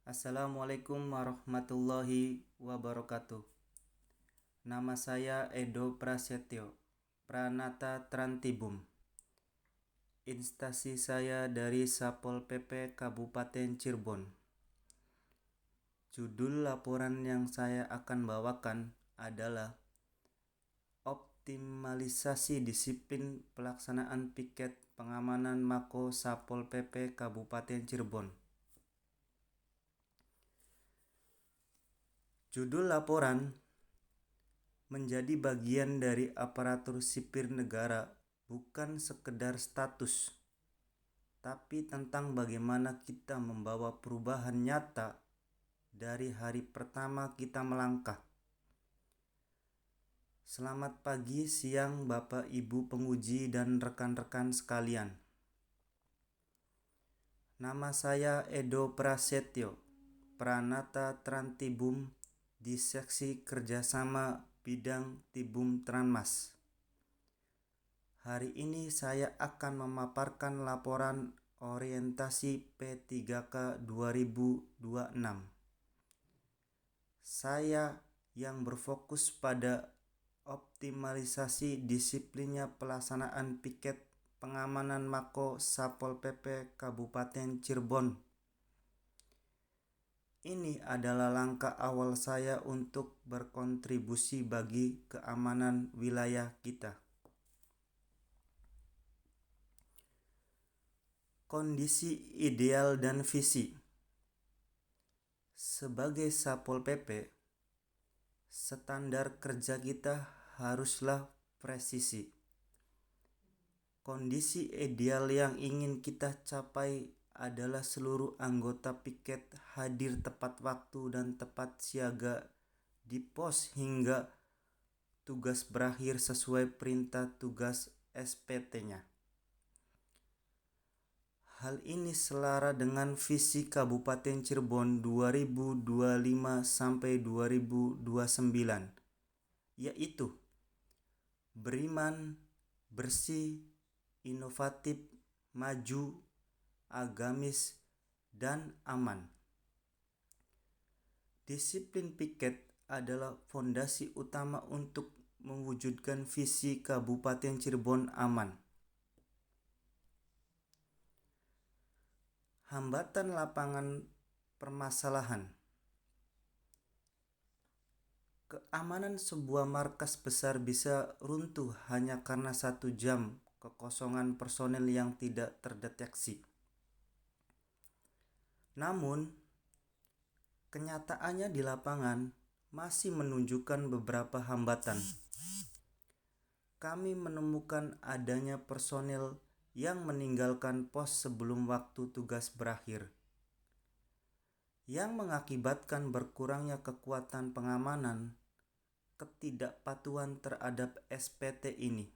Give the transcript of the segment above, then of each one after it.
Assalamualaikum warahmatullahi wabarakatuh. Nama saya Edo Prasetyo, Pranata Trantibum. Instansi saya dari Sapol PP Kabupaten Cirebon. Judul laporan yang saya akan bawakan adalah optimalisasi disiplin pelaksanaan piket pengamanan Mako Sapol PP Kabupaten Cirebon. Judul laporan menjadi bagian dari aparatur sipil negara bukan sekedar status, tapi tentang bagaimana kita membawa perubahan nyata dari hari pertama kita melangkah. Selamat pagi, siang, Bapak, Ibu penguji dan rekan-rekan sekalian. Nama saya Edo Prasetyo, Pranata Trantibum di Seksi Kerjasama Bidang Tibum Tranmas. Hari ini saya akan memaparkan laporan orientasi P3K 2026. Saya yang berfokus pada optimalisasi disiplinnya pelaksanaan piket pengamanan Mako Sapol PP Kabupaten Cirebon. Ini adalah langkah awal saya untuk berkontribusi bagi keamanan wilayah kita. Kondisi ideal dan visi. Sebagai Sapol PP, standar kerja kita haruslah presisi. Kondisi ideal yang ingin kita capai adalah seluruh anggota piket hadir tepat waktu dan tepat siaga di pos hingga tugas berakhir sesuai perintah tugas SPT-nya. Hal ini selara dengan visi Kabupaten Cirebon 2025 sampai 2029, yaitu beriman, bersih, inovatif, maju, agamis, dan aman. Disiplin piket adalah fondasi utama untuk mewujudkan visi Kabupaten Cirebon aman. Hambatan lapangan permasalahan. Keamanan sebuah markas besar bisa runtuh hanya karena 1 jam kekosongan personel yang tidak terdeteksi. Namun, kenyataannya di lapangan masih menunjukkan beberapa hambatan. Kami menemukan adanya personel yang meninggalkan pos sebelum waktu tugas berakhir, yang mengakibatkan berkurangnya kekuatan pengamanan. Ketidakpatuhan terhadap SPT ini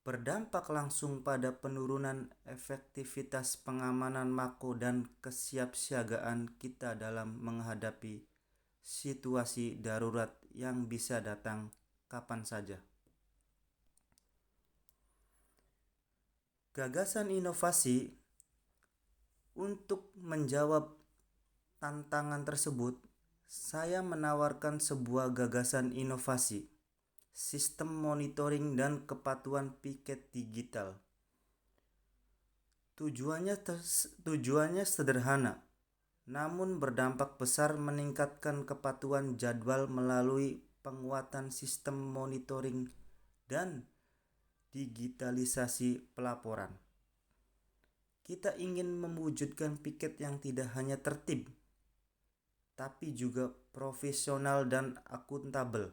berdampak langsung pada penurunan efektivitas pengamanan Mako dan kesiapsiagaan kita dalam menghadapi situasi darurat yang bisa datang kapan saja. Gagasan inovasi untuk menjawab tantangan tersebut, saya menawarkan sebuah gagasan inovasi, sistem monitoring dan kepatuhan piket digital. Tujuannya sederhana, namun berdampak besar meningkatkan kepatuhan jadwal melalui penguatan sistem monitoring dan digitalisasi pelaporan. Kita ingin mewujudkan piket yang tidak hanya tertib, tapi juga profesional dan akuntabel.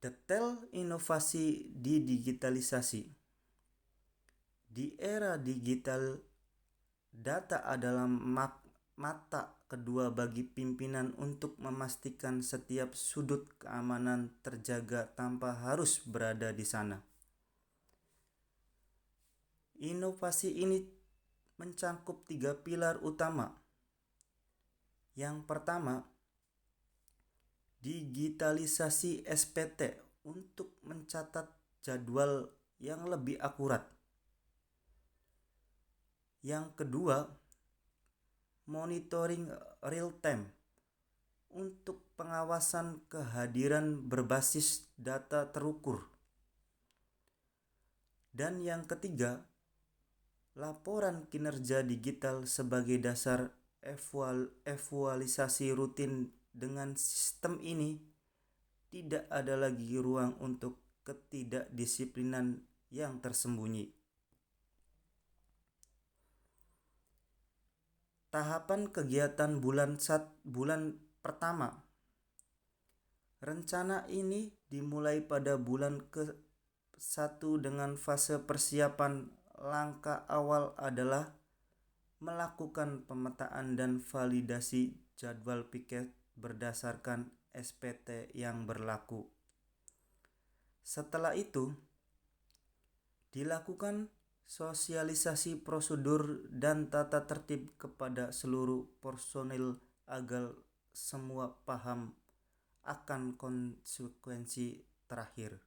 Detail inovasi di digitalisasi. Di era digital, data adalah mata kedua bagi pimpinan untuk memastikan setiap sudut keamanan terjaga tanpa harus berada di sana. Inovasi ini mencangkup 3 pilar utama. Yang pertama, digitalisasi SPT untuk mencatat jadwal yang lebih akurat. Yang kedua, monitoring real time untuk pengawasan kehadiran berbasis data terukur. Dan yang ketiga, laporan kinerja digital sebagai dasar evaluasi rutin. Dengan sistem ini, tidak ada lagi ruang untuk ketidakdisiplinan yang tersembunyi. Tahapan kegiatan bulan pertama. Rencana ini dimulai pada bulan ke-1 dengan fase persiapan. Langkah awal adalah melakukan pemetaan dan validasi jadwal piket berdasarkan SPT yang berlaku. Setelah itu, dilakukan sosialisasi prosedur dan tata tertib kepada seluruh personil agar semua paham akan konsekuensi terakhir.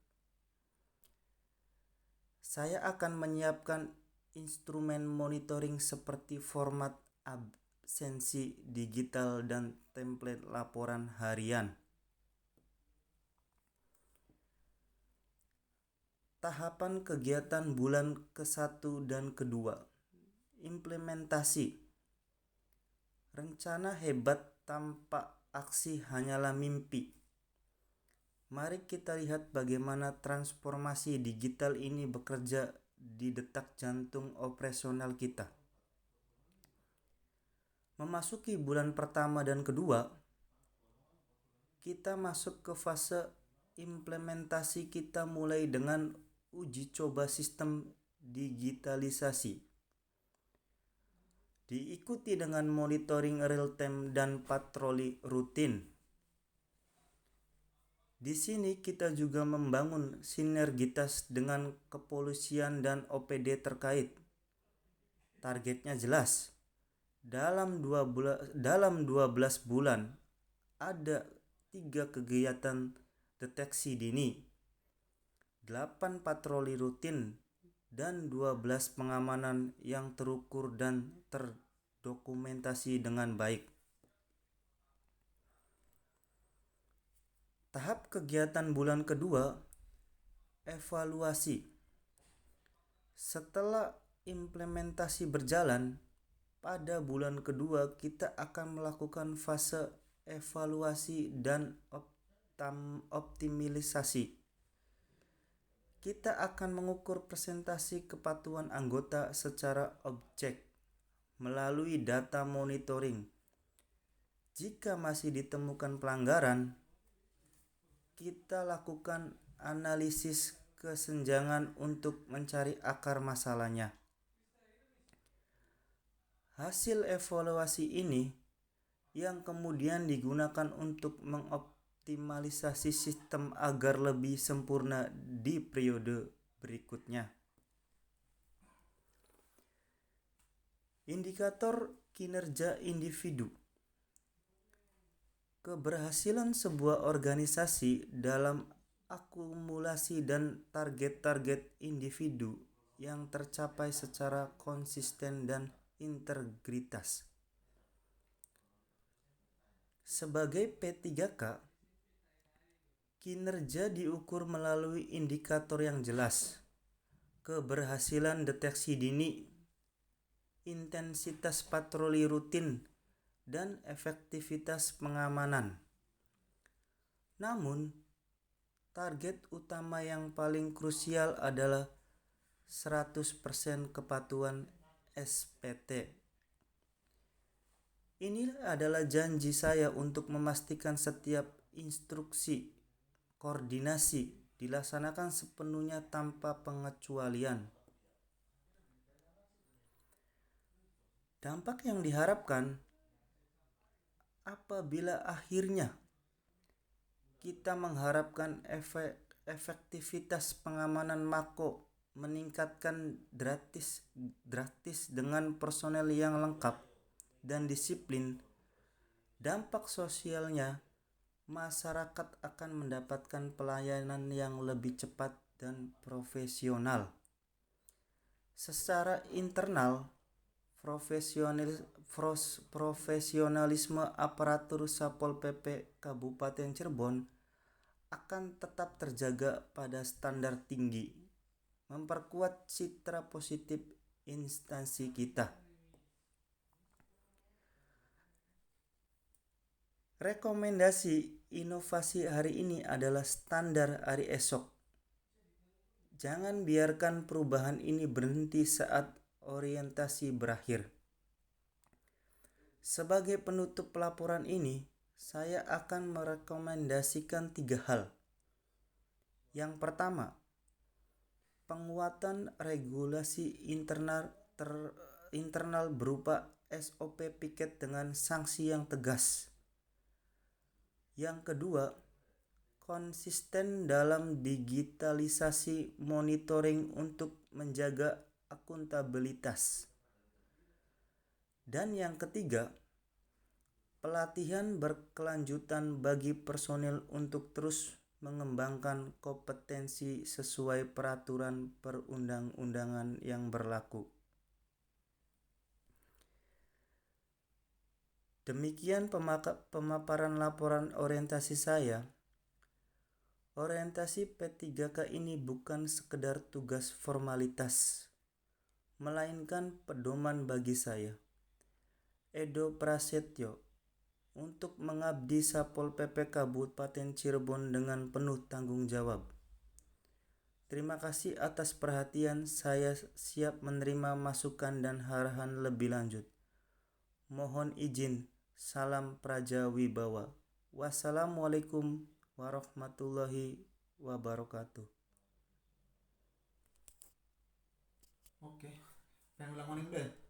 Saya akan menyiapkan instrumen monitoring seperti format absensi digital dan template laporan harian. Tahapan kegiatan bulan ke-1 dan ke-2. Implementasi. Rencana hebat tanpa aksi hanyalah mimpi. Mari kita lihat bagaimana transformasi digital ini bekerja di detak jantung operasional kita. Memasuki bulan pertama dan kedua, kita masuk ke fase implementasi. Kita mulai dengan uji coba sistem digitalisasi, diikuti dengan monitoring real time dan patroli rutin. Di sini kita juga membangun sinergitas dengan kepolisian dan OPD terkait. Targetnya jelas. Dalam 12 bulan ada 3 kegiatan deteksi dini, 8 patroli rutin, dan 12 pengamanan yang terukur dan terdokumentasi dengan baik. Tahap kegiatan bulan kedua, evaluasi. Setelah implementasi berjalan, pada bulan kedua kita akan melakukan fase evaluasi dan optimalisasi. Kita akan mengukur presentasi kepatuhan anggota secara objek melalui data monitoring. Jika masih ditemukan pelanggaran, kita lakukan analisis kesenjangan untuk mencari akar masalahnya. Hasil evaluasi ini yang kemudian digunakan untuk mengoptimalisasi sistem agar lebih sempurna di periode berikutnya. Indikator kinerja individu. Keberhasilan sebuah organisasi dalam akumulasi dan target-target individu yang tercapai secara konsisten dan integritas. Sebagai P3K, kinerja diukur melalui indikator yang jelas. Keberhasilan deteksi dini, intensitas patroli rutin, dan efektivitas pengamanan. Namun, target utama yang paling krusial adalah 100% kepatuhan SPT. Ini adalah janji saya untuk memastikan setiap instruksi koordinasi dilaksanakan sepenuhnya tanpa pengecualian. Dampak yang diharapkan apabila akhirnya kita mengharapkan efektivitas pengamanan mako meningkatkan drastis dengan personel yang lengkap dan disiplin. Dampak sosialnya, masyarakat akan mendapatkan pelayanan yang lebih cepat dan profesional. Secara internal, profesionalisme aparatur Satpol PP Kabupaten Cirebon akan tetap terjaga pada standar tinggi, memperkuat citra positif instansi kita. Rekomendasi inovasi hari ini adalah standar hari esok. Jangan biarkan perubahan ini berhenti saat orientasi berakhir. Sebagai penutup laporan ini, saya akan merekomendasikan 3 hal. Yang pertama, penguatan regulasi internal berupa SOP piket dengan sanksi yang tegas. Yang kedua, konsisten dalam digitalisasi monitoring untuk menjaga akuntabilitas. Dan yang ketiga, pelatihan berkelanjutan bagi personil untuk terus mengembangkan kompetensi sesuai peraturan perundang-undangan yang berlaku. Demikian pemaparan laporan orientasi saya. Orientasi P3K ini bukan sekedar tugas formalitas, melainkan pedoman bagi saya, Edo Prasetyo, untuk mengabdi Satpol PP Kabupaten Cirebon dengan penuh tanggung jawab. Terima kasih atas perhatian. Saya siap menerima masukan dan arahan lebih lanjut. Mohon izin. Salam Praja Wibawa. Wassalamualaikum warahmatullahi wabarakatuh. Oke, pengen ulang morning deh.